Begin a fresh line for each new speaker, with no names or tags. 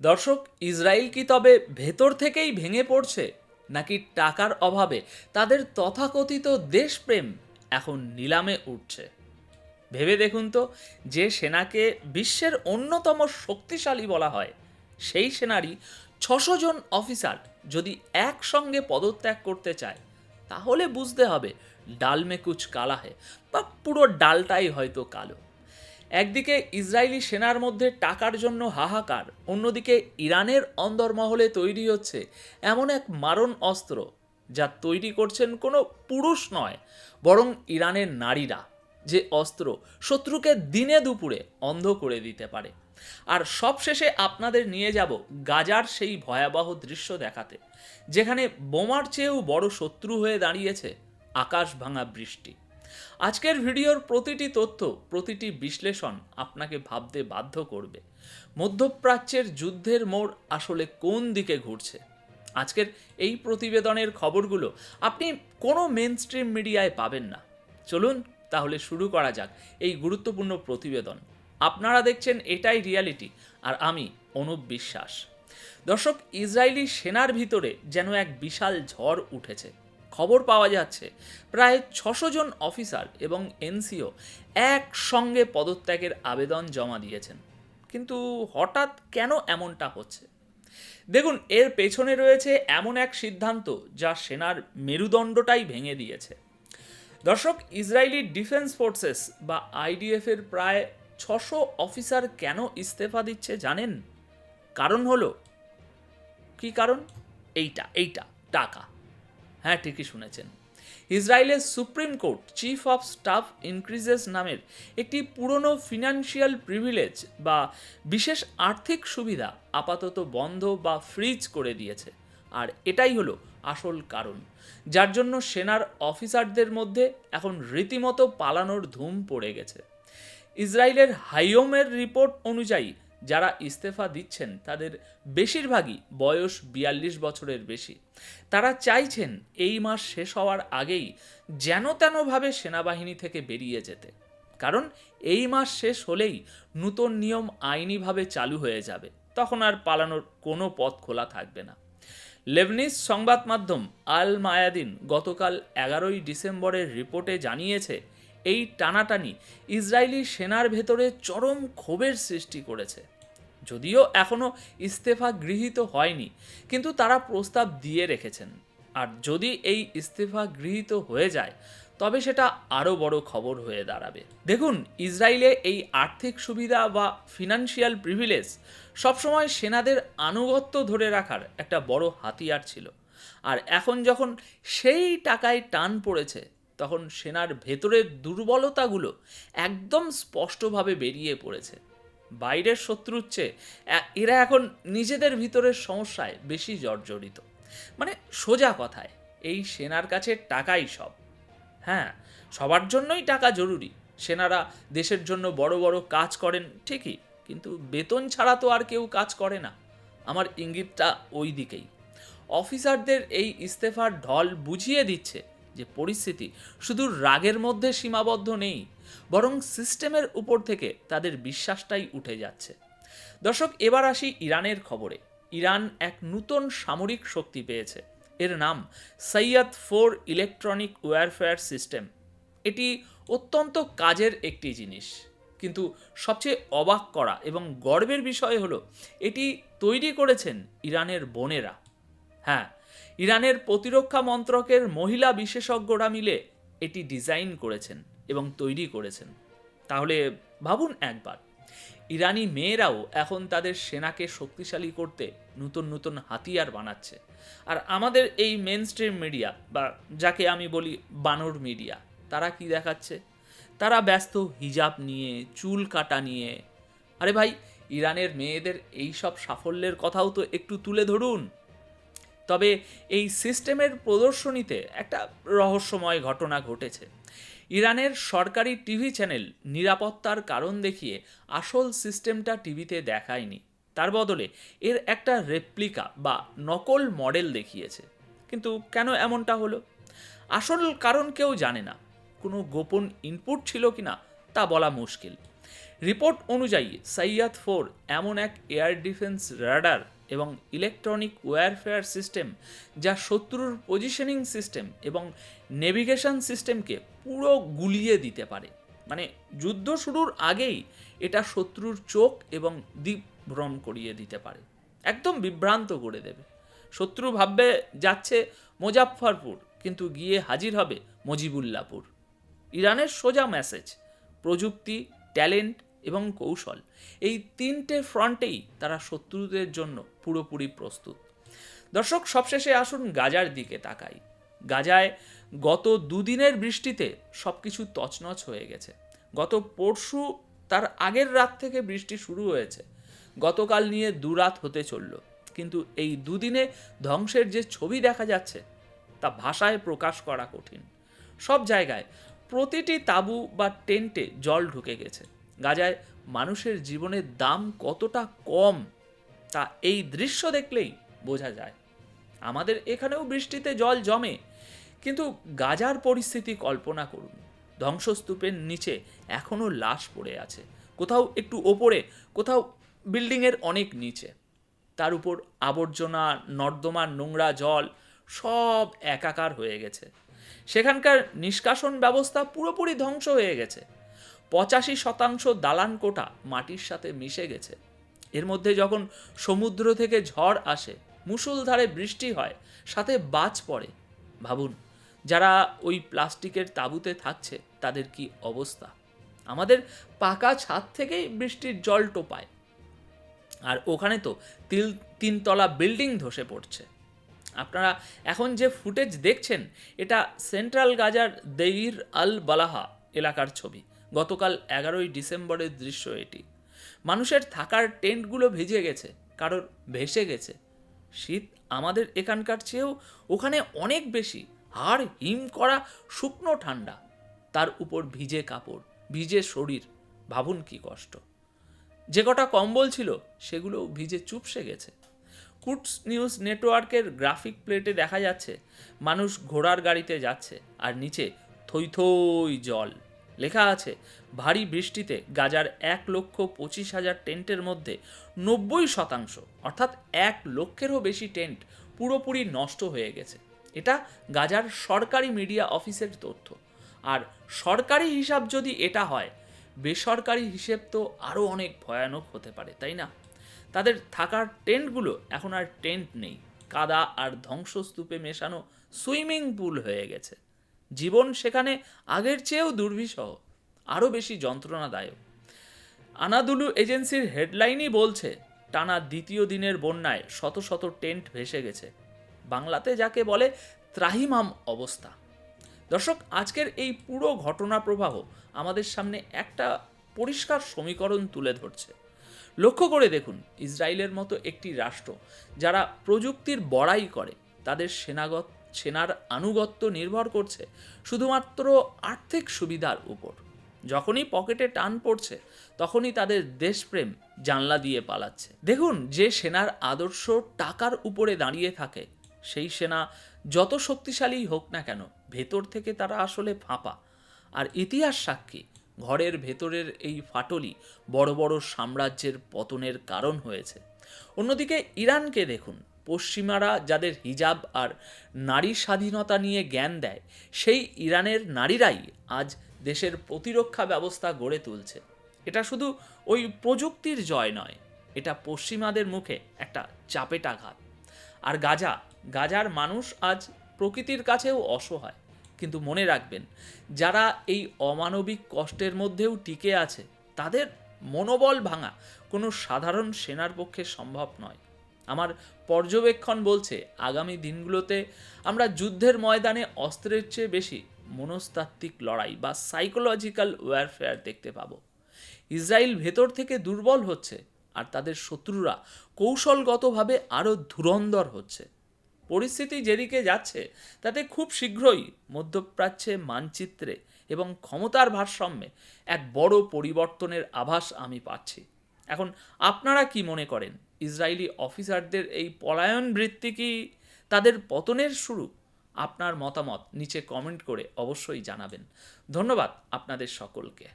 দর্শক, ইসরায়েল কি তবে ভেতর থেকেই ভেঙে পড়ছে, নাকি টাকার অভাবে তাদের তথাকথিত দেশপ্রেম এখন নিলামে উঠছে? ভেবে দেখুন তো, যে সেনাকে বিশ্বের অন্যতম শক্তিশালী বলা হয়, সেই সেনারই 600 জন অফিসার যদি একসঙ্গে পদত্যাগ করতে চায়, তাহলে বুঝতে হবে ডাল মে কুছ কালা হে, বা পুরো ডালটাই হয়তো কালো। একদিকে ইসরায়েলি সেনার মধ্যে টাকার জন্য হাহাকার, অন্যদিকে ইরানের অন্দরমহলে তৈরি হচ্ছে এমন এক মারণ অস্ত্র, যা তৈরি করছেন কোনো পুরুষ নয়, বরং ইরানের নারীরা। যে অস্ত্র শত্রুকে দিনে দুপুরে অন্ধ করে দিতে পারে। আর সবশেষে আপনাদের নিয়ে যাব গাজার সেই ভয়াবহ দৃশ্য দেখাতে, যেখানে বোমার চেয়েও বড় শত্রু হয়ে দাঁড়িয়েছে আকাশ ভাঙা বৃষ্টি। আজকের ভিডিওর প্রতিটি তথ্য, প্রতিটি বিশ্লেষণ আপনাকে ভাবতে বাধ্য করবে মধ্যপ্রাচ্যের যুদ্ধের মোড় আসলে কোন দিকে ঘুরছে। আজকের এই প্রতিবেদনের খবরগুলো আপনি কোনো মেনস্ট্রিম মিডিয়ায় পাবেন না। চলুন তাহলে শুরু করা যাক এই গুরুত্বপূর্ণ প্রতিবেদন। আপনারা দেখছেন এটাই রিয়ালিটি, আর আমি অনুপ বিশ্বাস। দর্শক, ইসরায়েলি সেনার ভিতরে যেন এক বিশাল ঝড় উঠেছে। খবর পাওয়া যাচ্ছে প্রায় 600 জন অফিসার এবং এনসিও একসঙ্গে পদত্যাগের আবেদন জমা দিয়েছেন। কিন্তু হঠাৎ কেন এমনটা হচ্ছে? দেখুন, এর পেছনে রয়েছে এমন এক সিদ্ধান্ত যা সেনার মেরুদণ্ডটাই ভেঙে দিয়েছে। দর্শক, ইসরায়েলি ডিফেন্স ফোর্সেস বা আইডিএফ এর প্রায় 600 অফিসার কেন ইস্তফা দিচ্ছে জানেন? কারণ হলো, কি কারণ? এইটা টাকা। হ্যাঁ, ঠিকই শুনেছেন। ইসরায়েলের supreme court chief of staff increases নামের একটি পুরনো ফিনান্সিয়াল প্রিভিলেজ বা বিশেষ আর্থিক সুবিধা আপাতত বন্ধ বা ফ্রিজ করে দিয়েছে। আর এটাই হলো আসল কারণ, যার জন্য সেনার অফিসারদের মধ্যে এখন রীতিমতো পালানোর ধুম পড়ে গেছে। ইসরায়েলের হাইওমের রিপোর্ট অনুযায়ী যারা ইস্তফা দিচ্ছেন তাদের বেশিরভাগই বয়স 42 বছরের বেশি। তারা চাইছেন এই মাস শেষ হওয়ার আগেই যেন তেনভাবে সেনাবাহিনী থেকে বেরিয়ে যেতে। কারণ এই মাস শেষ হলেই নতুন নিয়ম আইনিভাবে চালু হয়ে যাবে, তখন আর পালানোর কোনো পথ খোলা থাকবে না। লেবনিজ সংবাদ মাধ্যম আল মায়াদিন গতকাল 11ই ডিসেম্বরের রিপোর্টে জানিয়েছে, এই টানাটানি ইসরায়েলি সেনার ভেতরে চরম ক্ষোভের সৃষ্টি করেছে। যদিও এখনও ইস্তফা গৃহীত হয়নি, কিন্তু তারা প্রস্তাব দিয়ে রেখেছেন। আর যদি এই ইস্তফা গৃহীত হয়ে যায়, তবে সেটা আরও বড় খবর হয়ে দাঁড়াবে। দেখুন, ইসরায়েলে এই আর্থিক সুবিধা বা ফিনান্সিয়াল প্রিভিলেজ সবসময় সেনাদের আনুগত্য ধরে রাখার একটা বড় হাতিয়ার ছিল। আর এখন যখন সেই টাকায় টান পড়েছে, তখন সেনার ভেতরের দুর্বলতাগুলো একদম স্পষ্টভাবে বেরিয়ে পড়েছে। বাইরের শত্রুর চেয়ে এরা এখন নিজেদের ভিতরের সমস্যায় বেশি জর্জরিত। মানে সোজা কথায়, এই সেনার কাছে টাকাই সব। হ্যাঁ, সবার জন্যই টাকা জরুরি। সেনারা দেশের জন্য বড় বড় কাজ করেন ঠিকই, কিন্তু বেতন ছাড়া তো আর কেউ কাজ করে না। আমার ইঙ্গিতটা ওই দিকেই। অফিসারদের এই ইস্তফার ঢল বুঝিয়ে দিচ্ছে যে পরিস্থিতি শুধু রাগের মধ্যে সীমাবদ্ধ নেই, বরং সিস্টেমের উপর থেকে তাদের বিশ্বাসটাই উঠে যাচ্ছে। দর্শক, এবার আসি ইরানের খবরে। ইরান এক নতুন সামরিক শক্তি পেয়েছে। এর নাম সৈয়দ-4 ইলেকট্রনিক ওয়ারফেয়ার সিস্টেম। এটি অত্যন্ত কাজের একটি জিনিস, কিন্তু সবচেয়ে অবাক করা এবং গর্বের বিষয় হলো, এটি তৈরি করেছেন ইরানের বোনেরা। হ্যাঁ, ইরানের প্রতিরক্ষা মন্ত্রকের মহিলা বিশেষজ্ঞরা মিলে এটি ডিজাইন করেছেন এবং তৈরি করেছেন। তাহলে ভাবুন একবার, ইরানি মেয়েরাও এখন তাদের সেনাকে শক্তিশালী করতে নতুন নতুন হাতিয়ার বানাচ্ছে। আর আমাদের এই মেন স্ট্রিম মিডিয়া, বা যাকে আমি বলি বানর মিডিয়া, তারা কি দেখাচ্ছে? তারা ব্যস্ত হিজাব নিয়ে, চুল কাটা নিয়ে। আরে ভাই, ইরানের মেয়েদের এই সব সাফল্যের কথাও তো একটু তুলে ধরুন। তবে এই সিস্টেমের প্রদর্শনীতে একটা রহস্যময় ঘটনা ঘটেছে। ইরানের সরকারি টিভি চ্যানেল নিরাপত্তার কারণ দেখিয়ে আসল সিস্টেমটা টিভিতে দেখায়নি। তার বদলে এর একটা রেপ্লিকা বা নকল মডেল দেখিয়েছে। কিন্তু কেন এমনটা হলো? আসল কারণ কেউ জানে না। কোনো গোপন ইনপুট ছিল কিনা তা বলা মুশকিল। রিপোর্ট অনুযায়ী সাইয়াদ-4 এমন এক এয়ার ডিফেন্স রাডার এবং ইলেকট্রনিক ওয়্যারফেয়ার সিস্টেম যা শত্রুর পজিশনিং সিস্টেম এবং নেভিগেশন সিস্টেমকে পুরো গুলিয়ে দিতে পারে। মানে যুদ্ধ শুরুর আগেই এটা শত্রুর চোখ এবং দিকভ্রম করিয়ে দিতে পারে, একদম বিভ্রান্ত করে দেবে। শত্রু ভাববে যাচ্ছে মুজাফফরপুর, কিন্তু গিয়ে হাজির হবে মজিবুল্লাহপুর। ইরানের সোজা মেসেজ, প্রযুক্তি, ট্যালেন্ট এবং কৌশল, এই তিনটে ফ্রন্টেই তারা শত্রুদের জন্য পুরোপুরি প্রস্তুত। দর্শক, সবশেষে আসুন গাজার দিকে তাকাই। গাজায় গত দুদিনের বৃষ্টিতে সব কিছু তছনছ হয়ে গেছে। গত পরশু তার আগের রাত থেকে বৃষ্টি শুরু হয়েছে, গতকাল নিয়ে দুরাত হতে চলল, কিন্তু এই দুদিনে ধ্বংসের যে ছবি দেখা যাচ্ছে তা ভাষায় প্রকাশ করা কঠিন। সব জায়গায় প্রতিটি তাঁবু বা টেন্টে জল ঢুকে গেছে। গাজায় মানুষের জীবনের দাম কতটা কম তা এই দৃশ্য দেখলেই বোঝা যায়। আমাদের এখানেও বৃষ্টিতে জল জমে, কিন্তু গাজার পরিস্থিতি কল্পনা করুন। ধ্বংসস্তূপের নিচে এখনও লাশ পড়ে আছে, কোথাও একটু ওপরে, কোথাও বিল্ডিংয়ের অনেক নিচে। তার উপর আবর্জনা, নর্দমার নোংরা জল সব একাকার হয়ে গেছে। সেখানকার নিষ্কাশন ব্যবস্থা পুরোপুরি ধ্বংস হয়ে গেছে। 85% দালান কোঠা মাটির সাথে মিশে গেছে। এর মধ্যে যখন সমুদ্র থেকে ঝড় আসে, মুষলধারে বৃষ্টি হয়, সাথে বাজ পড়ে, ভাবুন যারা ওই প্লাস্টিকের তাঁবুতে থাকছে তাদের কি অবস্থা। আমাদের পাকা ছাদ থেকেই বৃষ্টির জল টোপায়, আর ওখানে তো তিনতলা বিল্ডিং ধসে পড়ছে। আপনারা এখন যে ফুটেজ দেখছেন এটা সেন্ট্রাল গাজার দেইর আল বালাহা এলাকার ছবি। গতকাল 11ই ডিসেম্বরের দৃশ্য এটি। মানুষের থাকার টেন্টগুলো ভিজে গেছে, কারোর ভেসে গেছে। শীত আমাদের এখানকার চেয়েও ওখানে অনেক বেশি। হাড় হিম করা শুকনো ঠান্ডা, তার উপর ভিজে কাপড়, ভিজে শরীর। ভাবুন কি কষ্ট। যে কটা কম্বল ছিল সেগুলো ভিজে চুপসে গেছে। কুটস নিউজ নেটওয়ার্কের গ্রাফিক প্লেটে দেখা যাচ্ছে মানুষ ঘোড়ার গাড়িতে যাচ্ছে, আর নিচে থই থই জল। লেখা আছে, ভারী বৃষ্টিতে গাজার 1,25,000 টেন্টের মধ্যে 90% অর্থাৎ 1 লক্ষেরও বেশি টেন্ট পুরোপুরি নষ্ট হয়ে গেছে। এটা গাজার সরকারি মিডিয়া অফিসের তথ্য। আর সরকারি হিসাব যদি এটা হয়, বেসরকারি হিসেব তো আরও অনেক ভয়ানক হতে পারে, তাই না? তাদের থাকার টেন্টগুলো এখন আর টেন্ট নেই, কাদা আর ধ্বংসস্তূপে মেশানো সুইমিং পুল হয়ে গেছে। জীবন সেখানে আগের চেয়েও দুর্বিষহ, আরও বেশি যন্ত্রণাদায়ক। আনাদুলু এজেন্সির হেডলাইনই বলছে, টানা দ্বিতীয় দিনের বন্যায় শত শত টেন্ট ভেসে গেছে। বাংলাতে যাকে বলে ত্রাহিমাম অবস্থা। দর্শক, আজকের এই পুরো ঘটনা প্রবাহ আমাদের সামনে একটা পরিষ্কার সমীকরণ তুলে ধরছে। লক্ষ্য করে দেখুন, ইসরায়েলের মতো একটি রাষ্ট্র যারা প্রযুক্তির বড়াই করে, তাদের সেনার আনুগত্য নির্ভর করছে শুধুমাত্র আর্থিক সুবিধার উপর। যখনই পকেটে টান পড়ছে, তখনই তাদের দেশপ্রেম জানলা দিয়ে পালাচ্ছে। দেখুন, যে সেনার আদর্শ টাকার উপরে দাঁড়িয়ে থাকে, সেই সেনা যত শক্তিশালী হোক না কেন, ভেতর থেকে তারা আসলে ফাঁপা। আর ইতিহাস সাক্ষী, ঘরের ভেতরের এই ফাটলই বড় বড় সাম্রাজ্যের পতনের কারণ হয়েছে। অন্যদিকে ইরানকে দেখুন, পশ্চিমারা যাদের হিজাব আর নারী স্বাধীনতা নিয়ে জ্ঞান দেয়, সেই ইরানের নারীরাই আজ দেশের প্রতিরক্ষা ব্যবস্থা গড়ে তুলছে। এটা শুধু ওই প্রযুক্তির জয় নয়, এটা পশ্চিমাদের মুখে একটা চাপেটাঘাত। আর গাজার মানুষ আজ প্রকৃতির কাছেও অসহায়। কিন্তু মনে রাখবেন, যারা এই অমানবিক কষ্টের মধ্যেও টিকে আছে, তাদের মনোবল ভাঙা কোনো সাধারণ সেনার পক্ষে সম্ভব নয়। আমার পর্যবেক্ষণ বলছে, আগামী দিনগুলোতে আমরা যুদ্ধের ময়দানে অস্ত্রের চেয়ে বেশি মনস্তাত্ত্বিক লড়াই বা সাইকোলজিক্যাল ওয়ারফেয়ার দেখতে পাবো। ইসরায়েল ভেতর থেকে দুর্বল হচ্ছে, আর তাদের শত্রুরা কৌশলগতভাবে আরও ধুরন্ধর হচ্ছে। পরিস্থিতি যেদিকে যাচ্ছে, তাতে খুব শীঘ্রই মধ্যপ্রাচ্যে মানচিত্রে এবং ক্ষমতার ভারসাম্যে এক বড় পরিবর্তনের আভাস আমি পাচ্ছি। এখন আপনারা কি মনে করেন, ইসরায়েলি অফিসারদের এই পলায়ন বৃত্তি কি তাদের পতনের শুরু? আপনার মতামত নিচে কমেন্ট করে অবশ্যই জানাবেন। ধন্যবাদ আপনাদের সকলকে।